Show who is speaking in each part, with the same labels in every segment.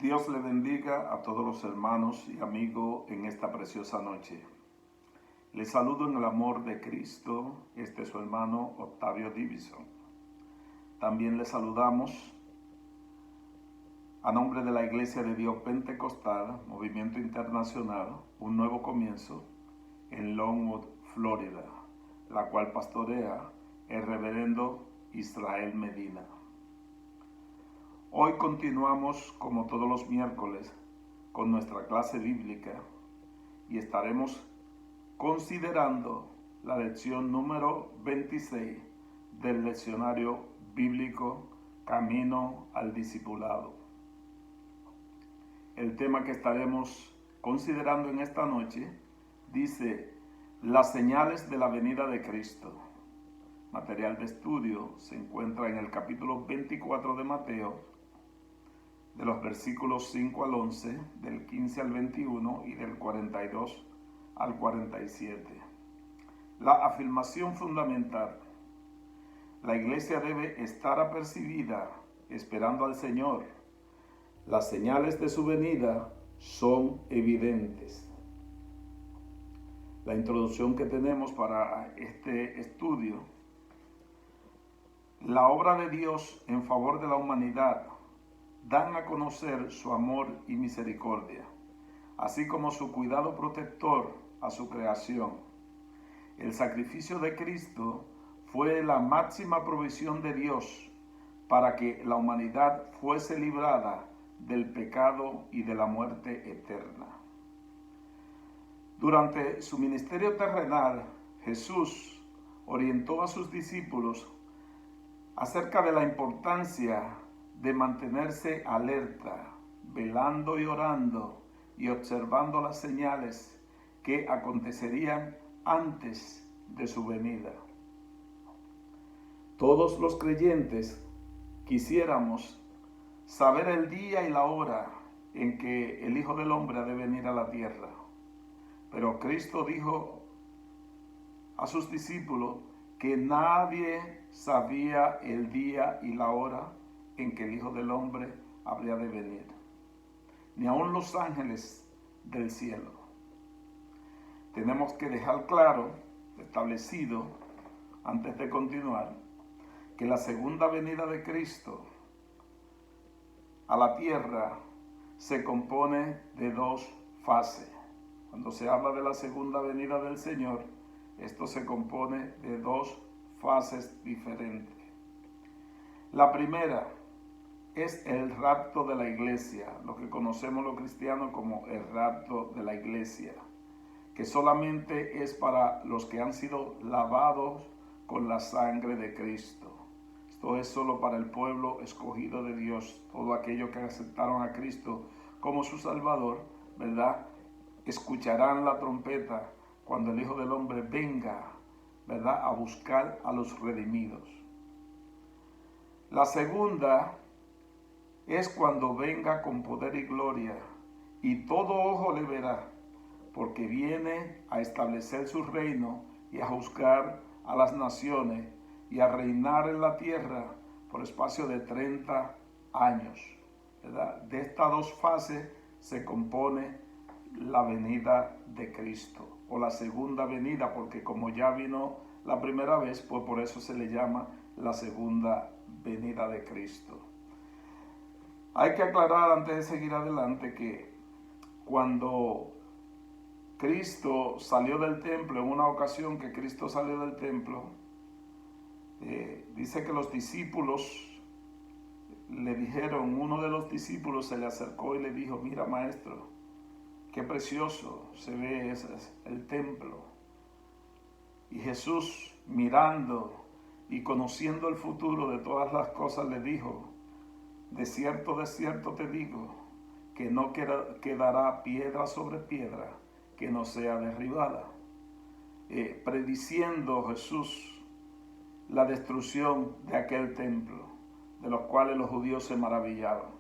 Speaker 1: Dios le bendiga a todos los hermanos y amigos en esta preciosa noche. Les saludo en el amor de Cristo, este es su hermano Octavio Divison. También les saludamos a nombre de la Iglesia de Dios Pentecostal, Movimiento Internacional, un nuevo comienzo en Longwood, Florida, la cual pastorea el reverendo Israel Medina. Hoy continuamos, como todos los miércoles, con nuestra clase bíblica y estaremos considerando la lección número 26 del leccionario bíblico Camino al Discipulado. El tema que estaremos considerando en esta noche dice: las señales de la venida de Cristo. Material de estudio se encuentra en el capítulo 24 de Mateo, de los versículos 5 al 11, del 15 al 21 y del 42 al 47. La afirmación fundamental: la iglesia debe estar apercibida, esperando al Señor. Las señales de su venida son evidentes. La introducción que tenemos para este estudio: la obra de Dios en favor de la humanidad dan a conocer su amor y misericordia, así como su cuidado protector a su creación. El sacrificio de Cristo fue la máxima provisión de Dios para que la humanidad fuese librada del pecado y de la muerte eterna. Durante su ministerio terrenal, Jesús orientó a sus discípulos acerca de la importancia de mantenerse alerta, velando y orando y observando las señales que acontecerían antes de su venida. Todos los creyentes quisiéramos saber el día y la hora en que el Hijo del Hombre ha de venir a la tierra. Pero Cristo dijo a sus discípulos que nadie sabía el día y la hora en que el Hijo del Hombre habría de venir, ni aun los ángeles del cielo. Tenemos que dejar claro, establecido, antes de continuar, que la segunda venida de Cristo a la tierra se compone de dos fases. Cuando se habla de la segunda venida del Señor, esto se compone de dos fases diferentes. La primera es el rapto de la iglesia, lo que conocemos los cristianos como el rapto de la iglesia, que solamente es para los que han sido lavados con la sangre de Cristo. Esto es solo para el pueblo escogido de Dios, todo aquellos que aceptaron a Cristo como su Salvador, ¿verdad? Escucharán la trompeta cuando el Hijo del Hombre venga, ¿verdad?, a buscar a los redimidos. La segunda es cuando venga con poder y gloria, y todo ojo le verá, porque viene a establecer su reino y a juzgar a las naciones y a reinar en la tierra por espacio de 30 años. ¿Verdad? De estas dos fases se compone la venida de Cristo, o la segunda venida, porque como ya vino la primera vez, pues por eso se le llama la segunda venida de Cristo. Hay que aclarar antes de seguir adelante que cuando Cristo salió del templo, en una ocasión que Cristo salió del templo, dice que los discípulos le dijeron, uno de los discípulos se le acercó y le dijo: mira, maestro, qué precioso se ve el templo. Y Jesús, mirando y conociendo el futuro de todas las cosas, le dijo: de cierto te digo, que no quedará piedra sobre piedra que no sea derribada. Prediciendo Jesús la destrucción de aquel templo, de los cuales los judíos se maravillaban,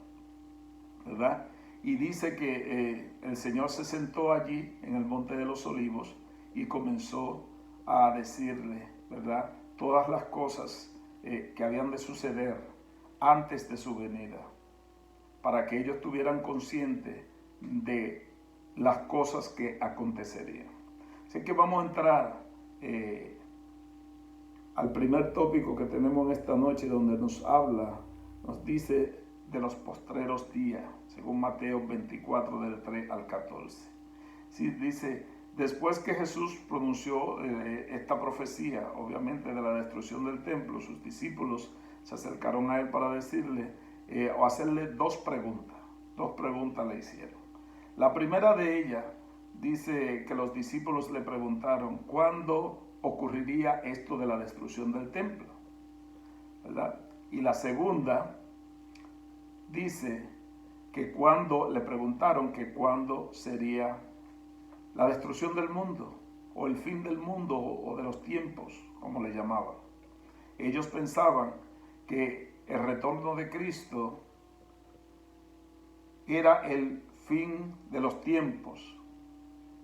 Speaker 1: ¿verdad? Y dice que el Señor se sentó allí en el Monte de los Olivos y comenzó a decirle, ¿verdad?, todas las cosas que habían de suceder antes de su venida. para que ellos estuvieran conscientes de las cosas que acontecerían. Así que vamos a entrar al primer tópico que tenemos en esta noche, donde nos dice de los postreros días, según Mateo 24, del 3 al 14. Sí, dice: después que Jesús pronunció esta profecía, obviamente, de la destrucción del templo, sus discípulos se acercaron a él para decirle o hacerle dos preguntas. Dos preguntas le hicieron. La primera de ellas dice que los discípulos le preguntaron cuándo ocurriría esto de la destrucción del templo, ¿verdad? Y la segunda dice que le preguntaron que cuándo sería la destrucción del mundo, o el fin del mundo, o de los tiempos, como le llamaban. Ellos pensaban que el retorno de Cristo era el fin de los tiempos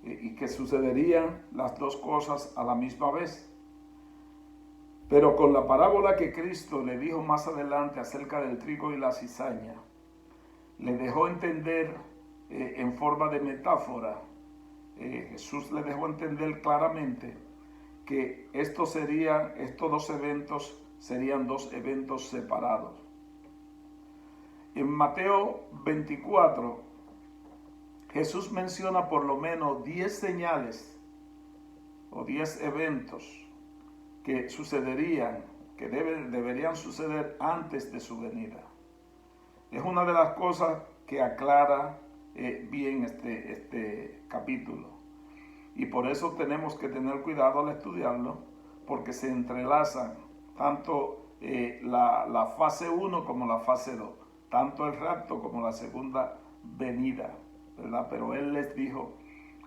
Speaker 1: y que sucederían las dos cosas a la misma vez. Pero con la parábola que Cristo le dijo más adelante acerca del trigo y la cizaña, le dejó entender en forma de metáfora, Jesús le dejó entender claramente que estos dos eventos serían dos eventos separados. En Mateo 24, Jesús menciona por lo menos 10 señales o 10 eventos que sucederían, que deberían suceder antes de su venida. Es una de las cosas que aclara bien este capítulo. Y por eso tenemos que tener cuidado al estudiarlo, porque se entrelazan tanto la fase 1 como la fase 2, tanto el rapto como la segunda venida, ¿verdad? Pero él les dijo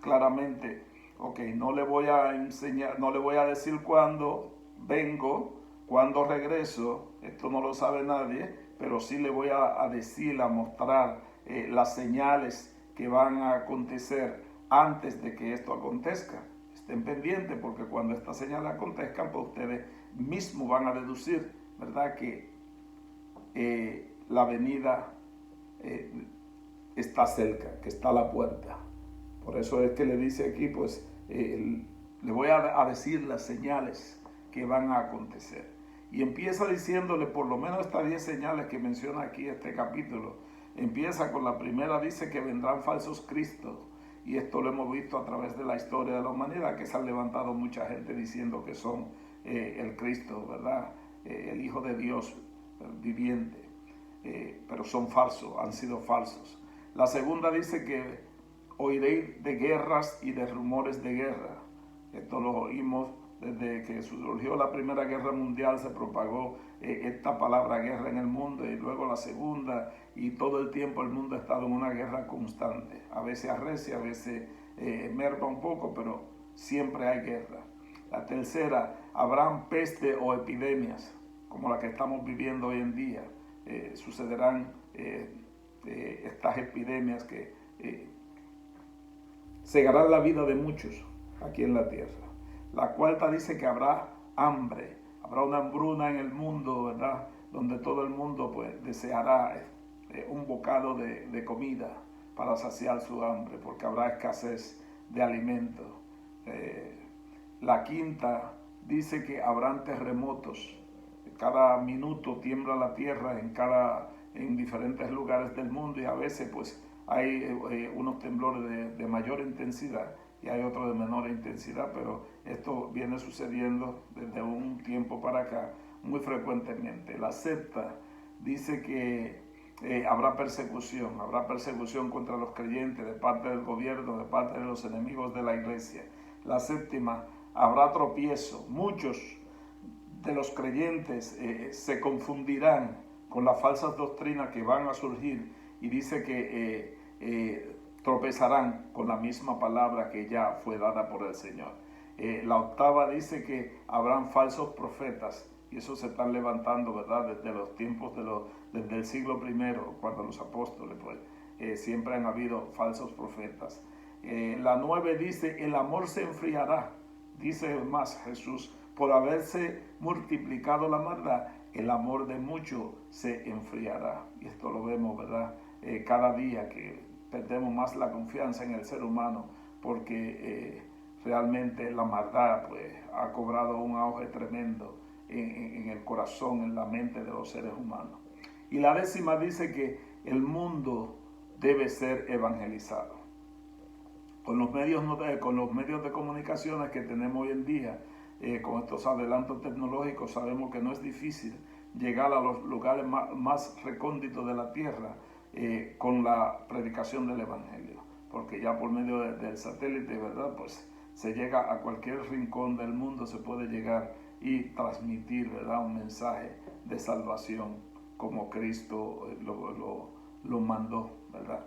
Speaker 1: claramente: ok, no le voy a enseñar, no le voy a decir cuándo vengo, cuándo regreso, esto no lo sabe nadie, pero sí le voy a decir, a mostrar las señales que van a acontecer antes de que esto acontezca. Estén pendientes, porque cuando estas señales acontezcan, pues ustedes mismos van a deducir, ¿verdad?, que la venida está cerca, que está a la puerta. Por eso es que le dice aquí, pues, le voy a decir las señales que van a acontecer. Y empieza diciéndole por lo menos estas 10 señales que menciona aquí este capítulo. Empieza con la primera, dice que vendrán falsos cristos. Y esto lo hemos visto a través de la historia de la humanidad, que se han levantado mucha gente diciendo que son el Cristo, ¿verdad? El Hijo de Dios viviente. Pero son falsos, han sido falsos. La segunda dice que oiréis de guerras y de rumores de guerra. Esto lo oímos desde que surgió la Primera Guerra Mundial, se propagó esta palabra guerra en el mundo, y luego la segunda, y todo el tiempo el mundo ha estado en una guerra constante. A veces arrecia, a veces merma un poco, pero siempre hay guerra. La tercera, habrán peste o epidemias, como la que estamos viviendo hoy en día. Sucederán estas epidemias que cegarán la vida de muchos aquí en la tierra. La cuarta dice que habrá hambre, habrá una hambruna en el mundo, ¿verdad?, donde todo el mundo pues deseará un bocado de comida para saciar su hambre, porque habrá escasez de alimentos. La quinta dice que habrán terremotos. Cada minuto tiembla la tierra en diferentes lugares del mundo, y a veces pues hay unos temblores de mayor intensidad y hay otros de menor intensidad, pero esto viene sucediendo desde un tiempo para acá muy frecuentemente. La sexta dice que habrá persecución contra los creyentes de parte del gobierno, de parte de los enemigos de la iglesia. La séptima, habrá tropiezo. Muchos de los creyentes se confundirán con las falsas doctrinas que van a surgir, y dice que tropezarán con la misma palabra que ya fue dada por el Señor. La octava dice que habrán falsos profetas, y eso se están levantando, ¿verdad?, desde los tiempos desde el siglo I, cuando los apóstoles, pues, siempre han habido falsos profetas. La 9 dice, el amor se enfriará. Dice más Jesús, por haberse multiplicado la maldad, el amor de muchos se enfriará. Y esto lo vemos, ¿verdad?, cada día que perdemos más la confianza en el ser humano, porque realmente la maldad pues ha cobrado un auge tremendo en el corazón, en la mente de los seres humanos. Y la 10ª dice que el mundo debe ser evangelizado. Con los medios de comunicaciones que tenemos hoy en día, con estos adelantos tecnológicos, sabemos que no es difícil llegar a los lugares más recónditos de la tierra con la predicación del Evangelio, porque ya por medio del satélite, ¿verdad? Pues se llega a cualquier rincón del mundo, se puede llegar y transmitir, ¿verdad?, un mensaje de salvación como Cristo lo mandó, ¿verdad?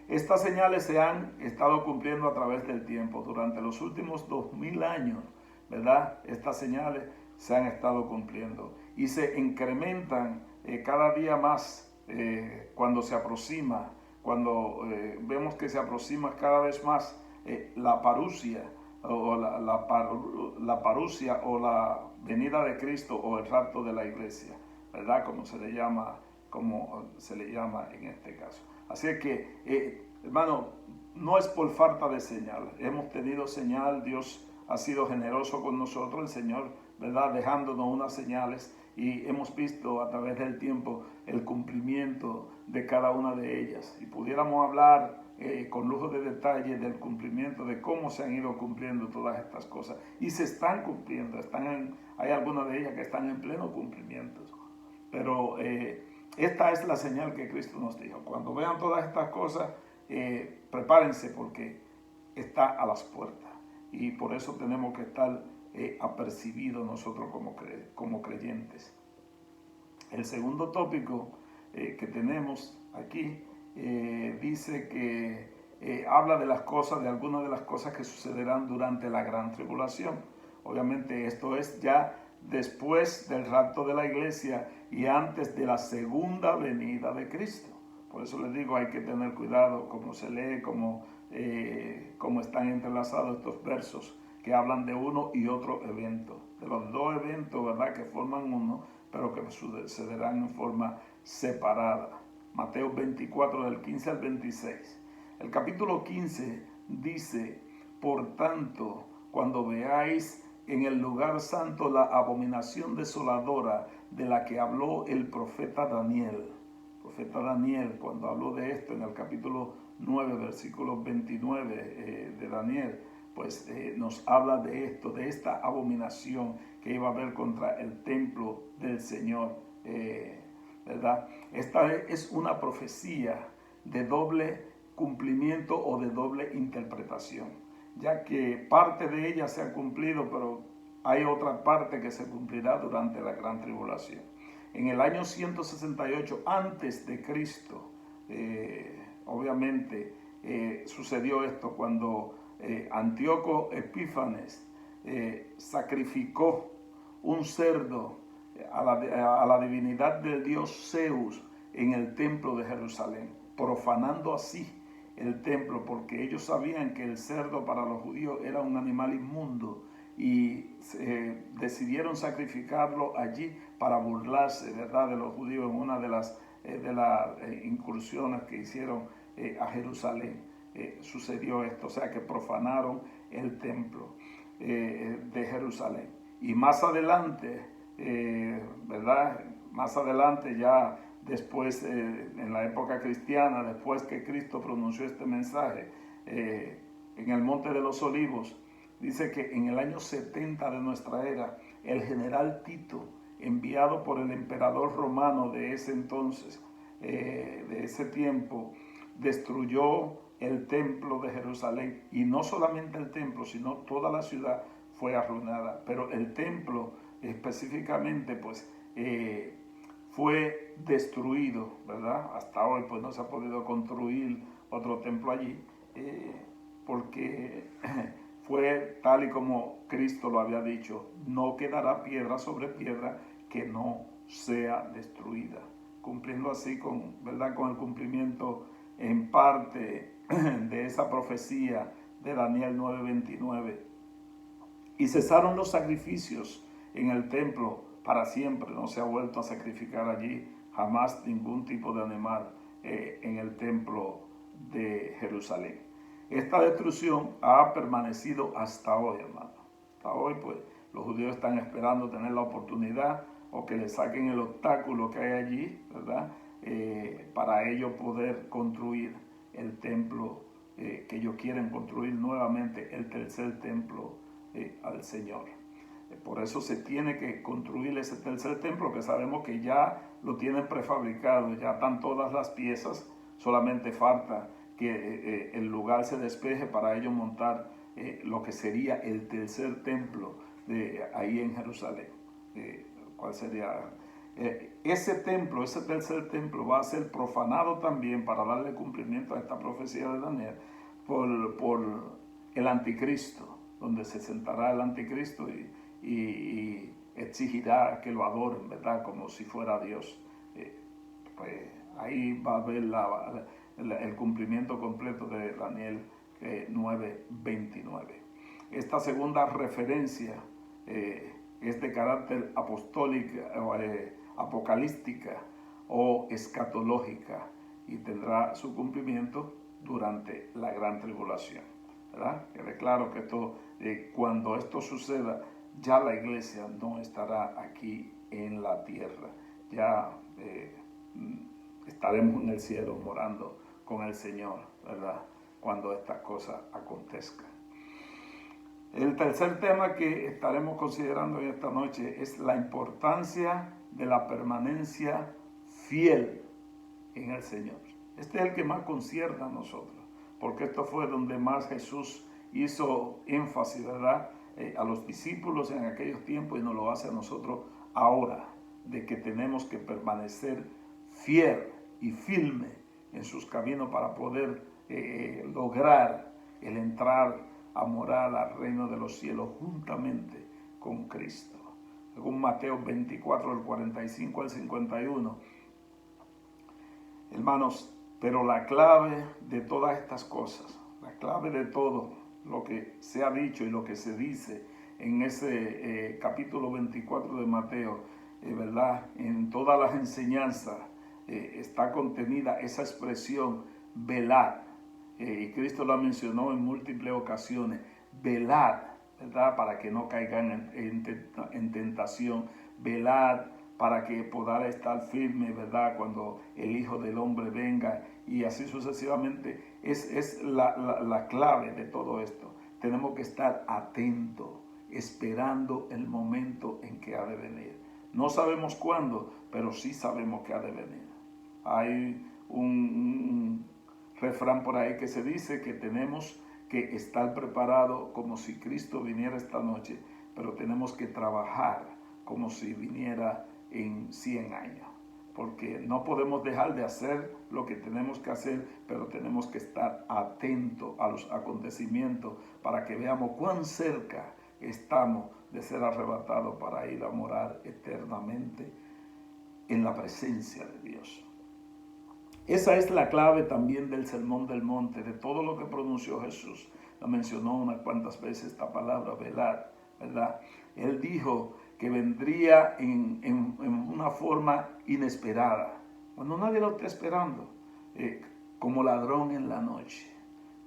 Speaker 1: Estas señales se han estado cumpliendo a través del tiempo. Durante los últimos 2000 años, ¿verdad?, estas señales se han estado cumpliendo y se incrementan cada día más cuando se aproxima, cuando vemos que se aproxima cada vez más la parusia o la parusia o la venida de Cristo o el rapto de la iglesia, ¿verdad?, como se le llama en este caso. Así es que, hermano, no es por falta de señal. Hemos tenido señal, Dios ha sido generoso con nosotros, el Señor, ¿verdad?, dejándonos unas señales, y hemos visto a través del tiempo el cumplimiento de cada una de ellas. Y pudiéramos hablar con lujo de detalle del cumplimiento, de cómo se han ido cumpliendo todas estas cosas. Y se están cumpliendo, hay algunas de ellas que están en pleno cumplimiento. Pero esta es la señal que Cristo nos dijo. Cuando vean todas estas cosas, prepárense, porque está a las puertas. Y por eso tenemos que estar apercibidos nosotros como creyentes. El segundo tópico que tenemos aquí dice que habla de algunas de las cosas que sucederán durante la gran tribulación. Obviamente esto es ya después del rapto de la iglesia y antes de la segunda venida de Cristo. Por eso les digo, hay que tener cuidado cómo se lee, cómo están entrelazados estos versos que hablan de uno y otro evento, de los dos eventos, ¿verdad?, que forman uno, pero que sucederán en forma separada. Mateo 24, del 15 al 26. El capítulo 15 dice: por tanto, cuando veáis en el lugar santo la abominación desoladora de la que habló el profeta Daniel. El profeta Daniel, cuando habló de esto en el capítulo 9, versículo 29 de Daniel, pues nos habla de esto, de esta abominación que iba a haber contra el templo del Señor, ¿verdad? Esta es una profecía de doble cumplimiento o de doble interpretación, ya que parte de ella se ha cumplido, pero hay otra parte que se cumplirá durante la gran tribulación. En el año 168 antes de Cristo, obviamente sucedió esto cuando Antíoco Epífanes sacrificó un cerdo a la divinidad del dios Zeus en el templo de Jerusalén, profanando así el templo, porque ellos sabían que el cerdo para los judíos era un animal inmundo, y decidieron sacrificarlo allí para burlarse, ¿verdad?, de los judíos en una de las incursiones que hicieron a Jerusalén. Sucedió esto, o sea que profanaron el templo de Jerusalén. Y más adelante, ¿verdad?, más adelante, ya después, en la época cristiana, después que Cristo pronunció este mensaje, en el Monte de los Olivos, dice que en el año 70 de nuestra era, el general Tito, enviado por el emperador romano de ese entonces, de ese tiempo, destruyó el templo de Jerusalén. Y no solamente el templo, sino toda la ciudad fue arruinada. Pero el templo específicamente, pues, fue destruido, ¿verdad? Hasta hoy, pues, no se ha podido construir otro templo allí, porque fue tal y como Cristo lo había dicho: no quedará piedra sobre piedra que no sea destruida, cumpliendo así ¿verdad?, con el cumplimiento en parte de esa profecía de Daniel 9:29. Y cesaron los sacrificios en el templo para siempre, no se ha vuelto a sacrificar allí jamás ningún tipo de animal en el templo de Jerusalén. Esta destrucción ha permanecido hasta hoy, hermano. Hasta hoy, pues, los judíos están esperando tener la oportunidad o que le saquen el obstáculo que hay allí, ¿verdad? Para ellos poder construir el templo que ellos quieren construir nuevamente, el tercer templo al Señor. Por eso se tiene que construir ese tercer templo, que sabemos que ya lo tienen prefabricado, ya están todas las piezas, solamente falta que el lugar se despeje para ellos montar lo que sería el tercer templo ahí en Jerusalén. ¿Cuál sería? Ese templo, ese tercer templo va a ser profanado también para darle cumplimiento a esta profecía de Daniel por el anticristo, donde se sentará el anticristo y exigirá que lo adoren, ¿verdad? Como si fuera Dios. Pues ahí va a haber el cumplimiento completo de Daniel 9:29. Esta segunda referencia es de carácter apostólica, apocalíptica o escatológica y tendrá su cumplimiento durante la gran tribulación, ¿verdad? Quede claro que cuando esto suceda, ya la iglesia no estará aquí en la tierra, ya estaremos en el cielo morando con el Señor, ¿verdad? Cuando estas cosas acontezcan. El tercer tema que estaremos considerando en esta noche es la importancia de la permanencia fiel en el Señor. Este es el que más concierne a nosotros, porque esto fue donde más Jesús hizo énfasis, ¿verdad? A los discípulos en aquellos tiempos y nos lo hace a nosotros ahora, de que tenemos que permanecer fiel y firme en sus caminos para poder lograr el entrar a morar al reino de los cielos juntamente con Cristo. Según Mateo 24, del 45 al 51. Hermanos, pero la clave de todas estas cosas, la clave de todo lo que se ha dicho y lo que se dice en ese capítulo 24 de Mateo, ¿verdad? En todas las enseñanzas está contenida esa expresión velar. Y Cristo la mencionó en múltiples ocasiones. Velad, ¿verdad? Para que no caigan en tentación. Velad para que podáis estar firme, ¿verdad? Cuando el Hijo del Hombre venga, y así sucesivamente. Es la clave de todo esto. Tenemos que estar atentos, esperando el momento en que ha de venir. No sabemos cuándo, pero sí sabemos que ha de venir. Hay un refrán por ahí que se dice que tenemos que estar preparados como si Cristo viniera esta noche, pero tenemos que trabajar como si viniera en 100 años, porque no podemos dejar de hacer lo que tenemos que hacer, pero tenemos que estar atentos a los acontecimientos para que veamos cuán cerca estamos de ser arrebatados para ir a morar eternamente en la presencia de Dios. Esa es la clave también del Sermón del Monte, de todo lo que pronunció Jesús. Lo mencionó unas cuantas veces esta palabra, velar, ¿verdad? Él dijo que vendría en una forma inesperada, cuando nadie lo está esperando, como ladrón en la noche,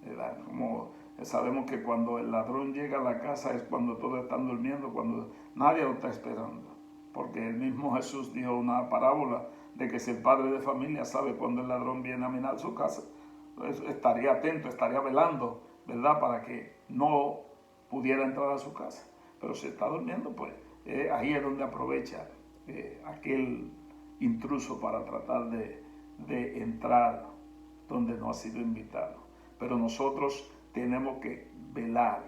Speaker 1: ¿verdad? Como sabemos que cuando el ladrón llega a la casa es cuando todos están durmiendo, cuando nadie lo está esperando. Porque el mismo Jesús dijo una parábola de que si el padre de familia sabe cuando el ladrón viene a minar su casa, pues estaría atento, estaría velando, ¿verdad? Para que no pudiera entrar a su casa. Pero si está durmiendo, pues ahí es donde aprovecha aquel intruso para tratar de entrar donde no ha sido invitado. Pero nosotros tenemos que velar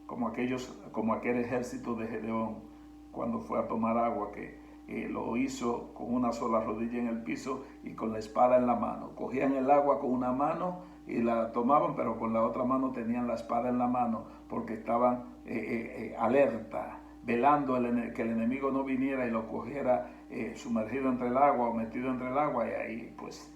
Speaker 1: como aquel ejército de Gedeón cuando fue a tomar agua, que lo hizo con una sola rodilla en el piso y con la espada en la mano. Cogían el agua con una mano y la tomaban, pero con la otra mano tenían la espada en la mano, porque estaban alerta, velando que el enemigo no viniera y lo cogiera sumergido entre el agua o metido entre el agua, y ahí pues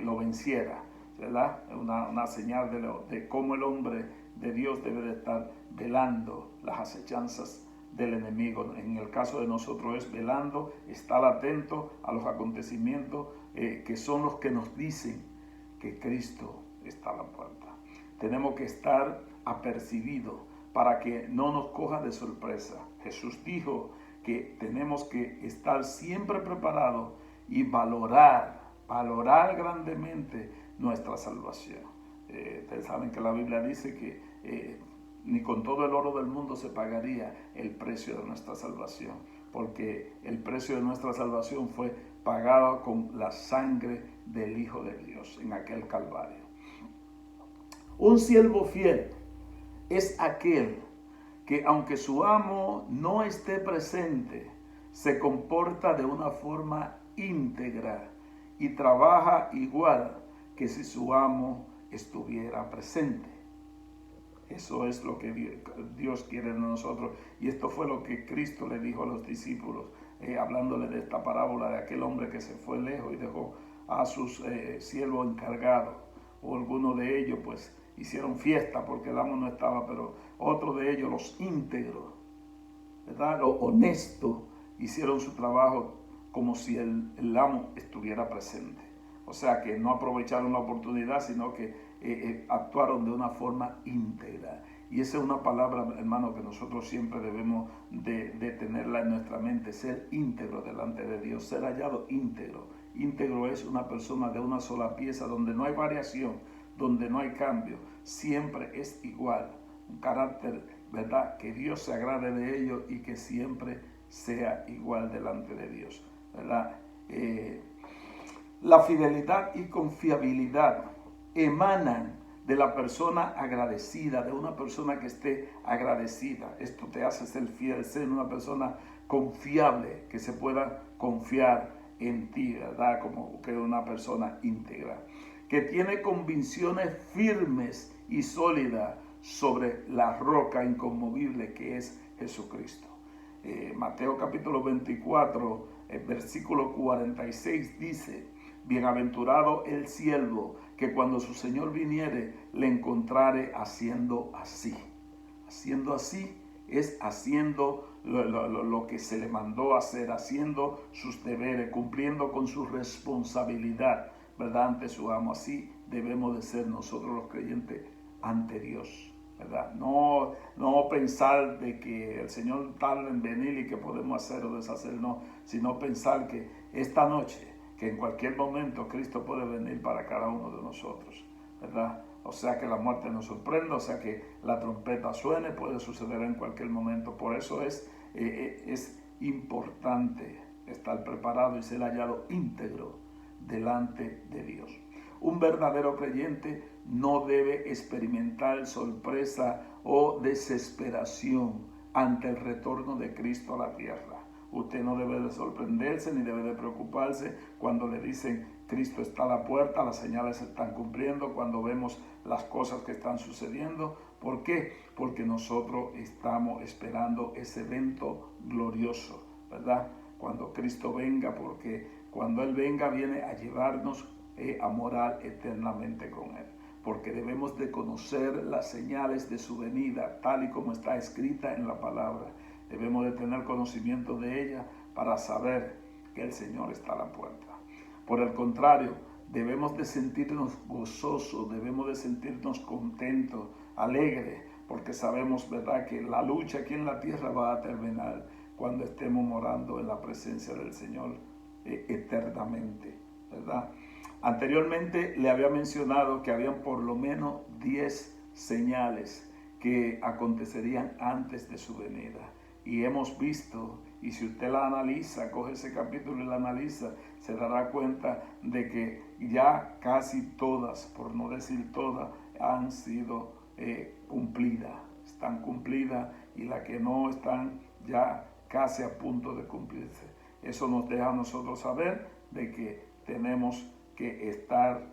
Speaker 1: lo venciera, ¿verdad? Una señal de cómo el hombre de Dios debe de estar velando las acechanzas del enemigo. En el caso de nosotros es velando, estar atento a los acontecimientos que son los que nos dicen que Cristo está a la puerta. Tenemos que estar apercibidos para que no nos coja de sorpresa. Jesús dijo que tenemos que estar siempre preparados y valorar grandemente nuestra salvación. Ustedes saben que la Biblia dice que ni con todo el oro del mundo se pagaría el precio de nuestra salvación, porque el precio de nuestra salvación fue pagado con la sangre del Hijo de Dios en aquel Calvario. Un siervo fiel es aquel que, aunque su amo no esté presente, se comporta de una forma íntegra y trabaja igual que si su amo estuviera presente. Eso es lo que Dios quiere de nosotros. Y esto fue lo que Cristo le dijo a los discípulos, hablándole de esta parábola de aquel hombre que se fue lejos y dejó a sus siervos encargados. O algunos de ellos pues hicieron fiesta porque el amo no estaba, pero otros de ellos, los íntegros, ¿verdad?, los honestos, hicieron su trabajo como si el amo estuviera presente. O sea que no aprovecharon la oportunidad, sino que actuaron de una forma íntegra. Y esa es una palabra, hermano, que nosotros siempre debemos de tenerla en nuestra mente, ser íntegro delante de Dios, ser hallado íntegro. Íntegro es una persona de una sola pieza, donde no hay variación, donde no hay cambio, siempre es igual. Un carácter, ¿verdad?, que Dios se agrade de ellos y que siempre sea igual delante de Dios, ¿verdad? La fidelidad y confiabilidad emanan de la persona agradecida, de una persona que esté agradecida. Esto te hace ser fiel, ser una persona confiable, que se pueda confiar en ti, ¿verdad? Como que una persona íntegra, que tiene convicciones firmes y sólidas sobre la roca inconmovible que es Jesucristo. Mateo capítulo 24, versículo 46 dice: bienaventurado el siervo que cuando su Señor viniere le encontrare haciendo así. Haciendo así es haciendo lo que se le mandó hacer, haciendo sus deberes, cumpliendo con su responsabilidad, ¿verdad?, ante su amo. Así debemos de ser nosotros los creyentes ante Dios, ¿verdad? No pensar de que el Señor tarda en venir y que podemos hacer o deshacer, no, sino pensar que esta noche, que en cualquier momento Cristo puede venir para cada uno de nosotros, ¿verdad? O sea que la muerte nos sorprenda, o sea que la trompeta suene, puede suceder en cualquier momento. Por eso es importante estar preparado y ser hallado íntegro delante de Dios. Un verdadero creyente no debe experimentar sorpresa o desesperación ante el retorno de Cristo a la tierra. Usted no debe de sorprenderse ni debe de preocuparse cuando le dicen Cristo está a la puerta, las señales se están cumpliendo, cuando vemos las cosas que están sucediendo. ¿Por qué? Porque nosotros estamos esperando ese evento glorioso, ¿verdad? Cuando Cristo venga, porque cuando Él venga viene a llevarnos a morar eternamente con Él. Porque debemos de conocer las señales de su venida, tal y como está escrita en la palabra. Debemos de tener conocimiento de ella para saber que el Señor está a la puerta. Por el contrario, debemos de sentirnos gozosos, debemos de sentirnos contentos, alegres, porque sabemos, ¿verdad?, que la lucha aquí en la tierra va a terminar cuando estemos morando en la presencia del Señor eternamente, ¿verdad? Anteriormente le había mencionado que habían por lo menos 10 señales que acontecerían antes de su venida. Y hemos visto, y si usted la analiza, coge ese capítulo y la analiza, se dará cuenta de que ya casi todas, por no decir todas, han sido cumplidas. Están cumplidas y las que no están ya casi a punto de cumplirse. Eso nos deja a nosotros saber de que tenemos que estar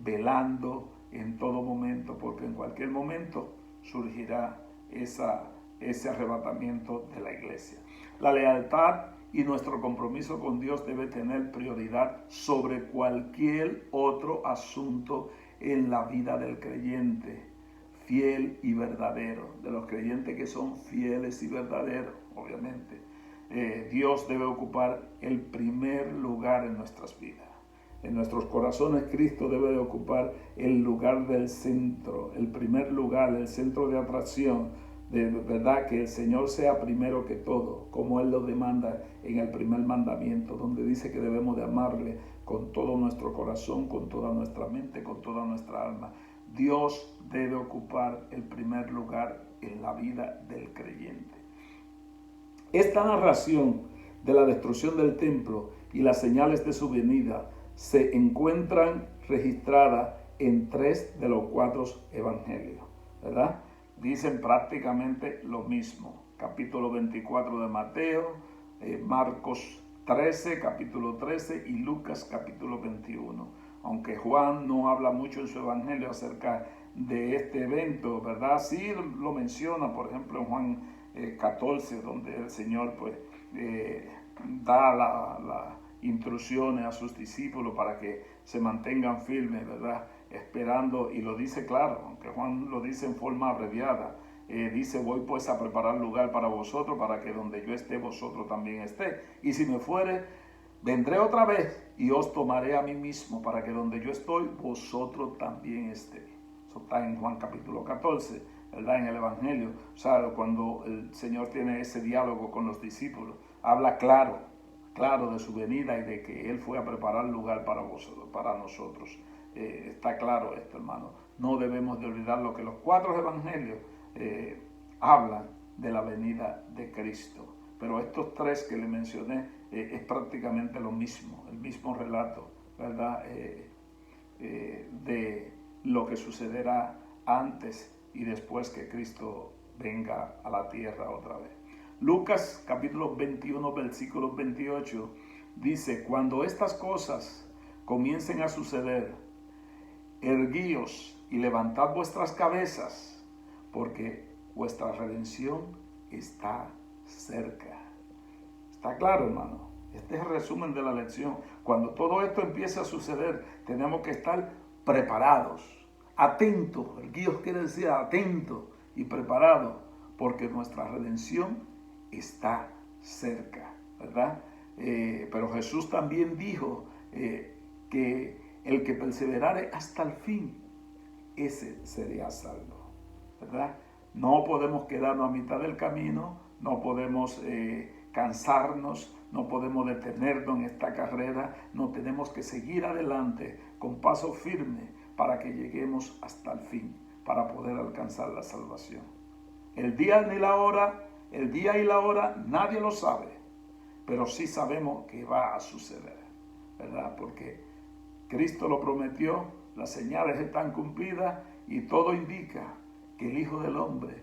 Speaker 1: velando en todo momento, porque en cualquier momento surgirá ese arrebatamiento de la iglesia. La lealtad y nuestro compromiso con Dios debe tener prioridad sobre cualquier otro asunto en la vida del creyente. fiel y verdadero, de los creyentes que son fieles y verdaderos, obviamente. Dios debe ocupar el primer lugar en nuestras vidas. En nuestros corazones Cristo debe de ocupar el lugar del centro, el primer lugar, el centro de atracción. De verdad que el Señor sea primero que todo, como Él lo demanda en el primer mandamiento, donde dice que debemos de amarle con todo nuestro corazón, con toda nuestra mente, con toda nuestra alma. Dios debe ocupar el primer lugar en la vida del creyente. Esta narración de la destrucción del templo y las señales de su venida se encuentran registradas en 3 de los 4 evangelios, ¿verdad? Dicen prácticamente lo mismo. Capítulo 24 de Mateo, Marcos 13, capítulo 13 y Lucas capítulo 21. Aunque Juan no habla mucho en su evangelio acerca de este evento, ¿verdad? Sí lo menciona, por ejemplo, en Juan 14, donde el Señor pues da las instrucciones a sus discípulos para que se mantengan firmes, ¿verdad? Esperando, y lo dice claro, aunque Juan lo dice en forma abreviada, dice: voy pues a preparar lugar para vosotros, para que donde yo esté, vosotros también esté. Y si me fuere, vendré otra vez y os tomaré a mí mismo, para que donde yo estoy, vosotros también estéis. Eso está en Juan capítulo 14, ¿verdad? En el Evangelio. O sea, cuando el Señor tiene ese diálogo con los discípulos, habla claro de su venida y de que Él fue a preparar lugar para vosotros, para nosotros. Está claro esto, hermano. No debemos de olvidar lo que los 4 evangelios hablan de la venida de Cristo. Pero estos 3 que le mencioné es prácticamente lo mismo, el mismo relato, ¿verdad? De lo que sucederá antes y después que Cristo venga a la tierra otra vez. Lucas capítulo 21, versículo 28 dice: cuando estas cosas comiencen a suceder, erguíos y levantad vuestras cabezas, porque vuestra redención está cerca. ¿Está claro, hermano? Este es el resumen de la lección. Cuando todo esto empiece a suceder, tenemos que estar preparados, atentos. Erguíos quiere decir atentos y preparados, porque nuestra redención está cerca, ¿verdad? Pero Jesús también dijo que el que perseverare hasta el fin, ese sería salvo, ¿verdad? No podemos quedarnos a mitad del camino, no podemos cansarnos, no podemos detenernos en esta carrera, no tenemos que seguir adelante con paso firme para que lleguemos hasta el fin, para poder alcanzar la salvación. El día y la hora nadie lo sabe, pero sí sabemos que va a suceder, ¿verdad? Porque Cristo lo prometió, las señales están cumplidas y todo indica que el Hijo del Hombre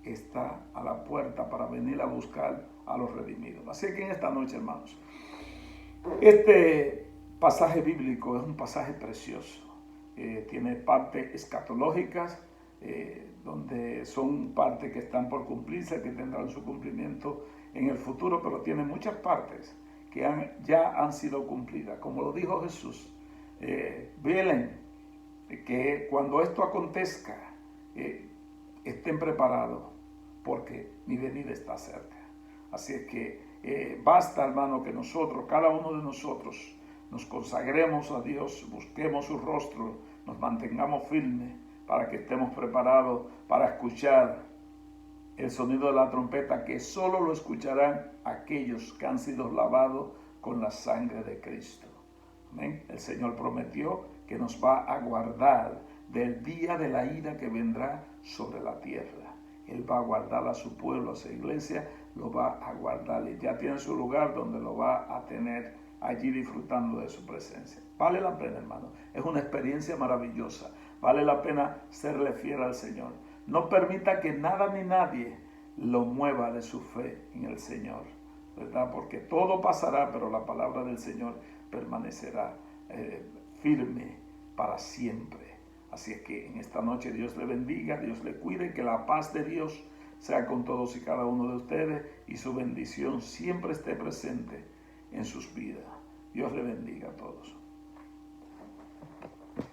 Speaker 1: está a la puerta para venir a buscar a los redimidos. Así que en esta noche, hermanos, este pasaje bíblico es un pasaje precioso. Tiene partes escatológicas, donde son partes que están por cumplirse, que tendrán su cumplimiento en el futuro, pero tiene muchas partes que ya han sido cumplidas. Como lo dijo Jesús, velen que cuando esto acontezca, estén preparados, porque mi venida está cerca. Así es que basta, hermano, que nosotros, cada uno de nosotros, nos consagremos a Dios, busquemos su rostro, nos mantengamos firmes para que estemos preparados para escuchar el sonido de la trompeta, que solo lo escucharán aquellos que han sido lavados con la sangre de Cristo. Amén. El Señor prometió que nos va a guardar del día de la ira que vendrá sobre la tierra. Él va a guardar a su pueblo, a su iglesia, lo va a guardar y ya tiene su lugar donde lo va a tener allí disfrutando de su presencia. Vale la pena, hermano. Es una experiencia maravillosa. Vale la pena serle fiel al Señor. No permita que nada ni nadie lo mueva de su fe en el Señor, ¿verdad? Porque todo pasará, pero la palabra del Señor permanecerá firme para siempre. Así es que en esta noche Dios le bendiga, Dios le cuide, que la paz de Dios sea con todos y cada uno de ustedes y su bendición siempre esté presente en sus vidas. Dios le bendiga a todos.